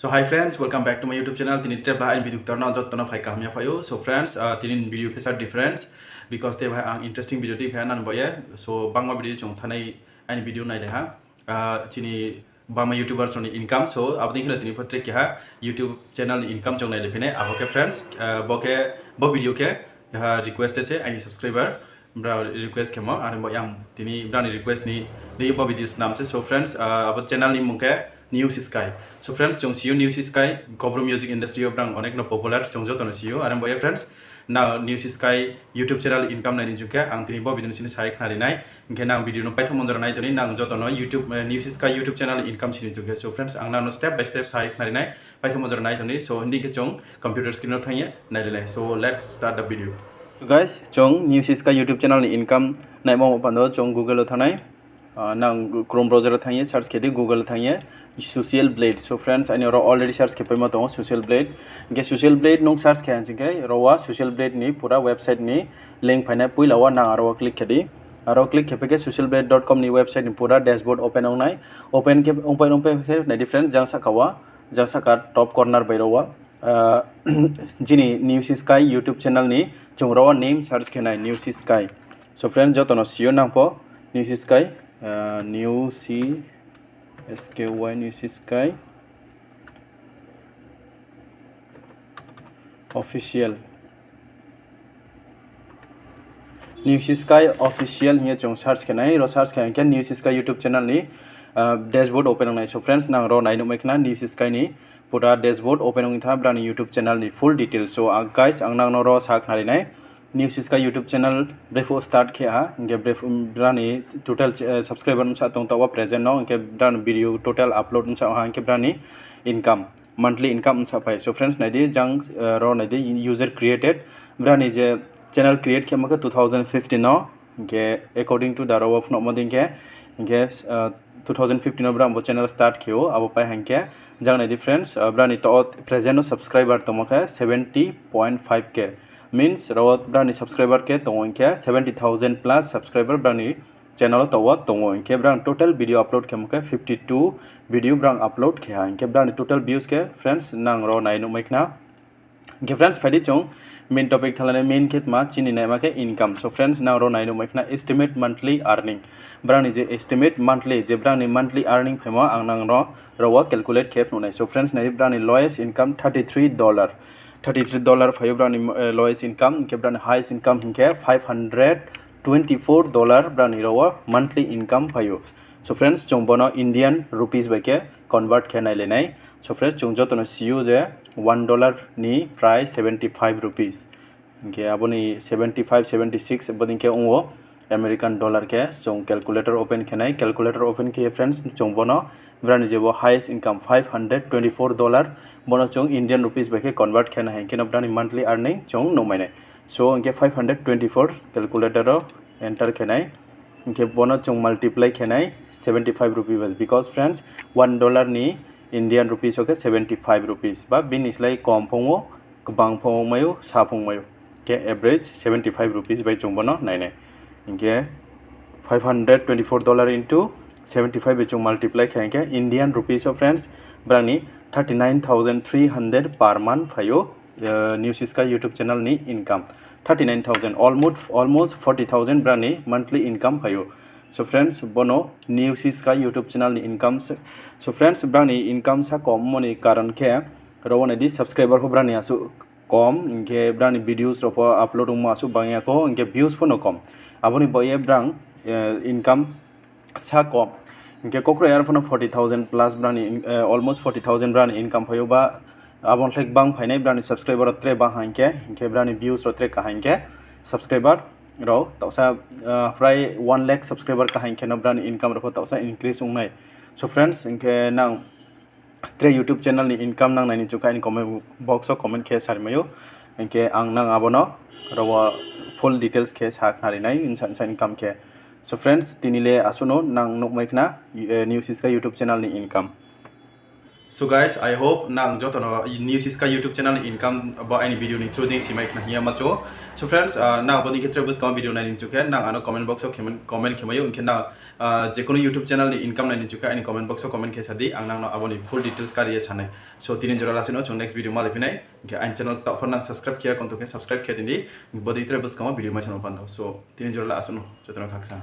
So hi friends, welcome back to my YouTube channel. Tini trip lah video terna jot terna fai kami apa yo. So friends, tini video kisah difference because they have interesting video tip hai nan boye. So bangma video chung thanai ani video nai leha. Tini bangma YouTubers on income. So abdi kila tini patre kya YouTube channel income chung nai lepine. Aboke friends, bo video ke request che ani subscriber bra request ke mo ani bo yang tini bra ni request ni di bo videos nam se. So friends, abot channel ni mungke Newsysky. So friends, jong siyo Newsysky, Kaubru music industry of brang onek no popular jong joto no siyo. Aram boya friends, now Newsysky YouTube channel income nai juga ang tini bo video sini sai khari nai. Ngke nang video no pai thomon jara nai toni nang joto no YouTube Newsysky YouTube channel income sini juga. So friends, ang no step by step sai khari nai pai thomon jara nai toni. So hindi ke jong computer screen no thangye nai le. So let's start the video. So guys, jong Newsysky YouTube channel ni income nai mo pando jong Google lo thanai. Nang Chrome browser thangye search kedi Google thangye social blade. So friends, I know already search kepai ma to social blade. Ge social blade nong search kya anjing rowa social blade ni pura website ni link phane puila wa nang aro click kedi aro click kepe ke socialblade.com ni website ni pura dashboard open ong nai open ke na different jang saka top corner bai rowa jini Newsysky YouTube channel ni chung rowa name search kenai Newsysky. So friends, jotono sio nang po Newsysky Newsysky official here chung search kenai ro search kenai ken Newsysky YouTube channel ni dashboard open nai. So friends, nang ro nai no mekna Newsysky ni pura dashboard open ong tha brani YouTube channel ni full details. So guys, ang nang no ro sak nari nai Newsysky YouTube channel brefo start kya nge brani total subscriber nsa tong tawa present no nge bran video total upload nsa ha nge brani income monthly income nsa pai. So friends, naidi jang ro naidi user created brani je channel create kya maka 2015 no nge according to the row of no moding ke nge 2015 no bran bo channel start kyo abo pai hanke jang naidi friends brani to present no subscriber to maka 70.5k means rawat brani subscriber ke tongo ke 70,000 plus subscriber brani channel to wat tongo ke brang total video upload ke muke 52 video brang upload ke ha ke brani total views ke friends nang ro nai no maikna ke friends phadi chong main topic thalane main khet ma chini nai ma ke income. So friends, nang ro nai no maikna estimate monthly earning brani je estimate monthly je brani monthly earning phema ang nang ro rawat calculate khep no nai. So friends, nai brani lowest income $33 five ब्रानी lowest income के ब्रानी highest income के $524 ब्रानी रवा monthly income five. So friends, चुंग बनो Indian rupees बाके convert के नाइ लेनाइ. So friends, चुंग जो तो न CU जे $1 नी price 75 rupees के अबोनी 75 76 बदिंग के उंगो American dollar के चुंग calculator open के नाइ calculator open के friends चुंग बनो ब्रानी जे वो highest income $524 bono chung Indian rupees by convert can hang can brani monthly earning chung no mane. So nke 524 calculator enter can I nke bono chung multiply can I 75 rupees because friends $1 ni Indian rupees okay 75 rupees ba bin is like kom pongo bang pongo mayo sa pongo mayo ke average 75 rupees by chung bono nine nke $524 into 75 by chung multiply can Indian rupees of friends brani 39,300 per month fayo Newsysky YouTube channel ni income 39,000 almost 40,000 brani monthly income fayo. So friends, bono Newsysky YouTube channel ni income. So friends, brani income sa kom moni karan ke rawan di subscriber ho brani asu kom nge brani videos ro upload mo asu bangya ko nge views pho no kom aboni boye brang income sa kom के कोक्रो यार फनो 40,000 plus ब्रानी almost 40,000 ब्रानी income भयो बा abon like bang फाइनाइ ब्रानी subscriber tre बा हांके के ब्रानी views रो tre का हांके subscriber रो तौसा प्राय 1 lakh subscriber का हांके न ब्रानी income रो तौसा increase उंगनाइ. So friends, इनके नां tre YouTube channel ni income nang नाइनि चुका इन comment box o comment के सारमयो इनके आं नां आबोनो रो full details के साख नारिनाइ इन income के. So friends, tinile asuno nang nuk maikna Newsysky YouTube channel ni income. So guys, I hope nang joto no Newsysky YouTube channel income about any video ni through this mic na hiya macho. So friends, na bodi ketre bus kam video na ni chuke nang ano comment box o comment khemayo unke na je kono YouTube channel ni income na ni chuka any comment box o comment ke sadi ang nang no aboni full details kariye chane. So tinin jora lasino chung next video mal pinai ke ein channel ta phone nang subscribe kiya konto ke subscribe kiya dindi bodi ketre bus kam video ma channel pan so tinin jora lasino joto no khaksa.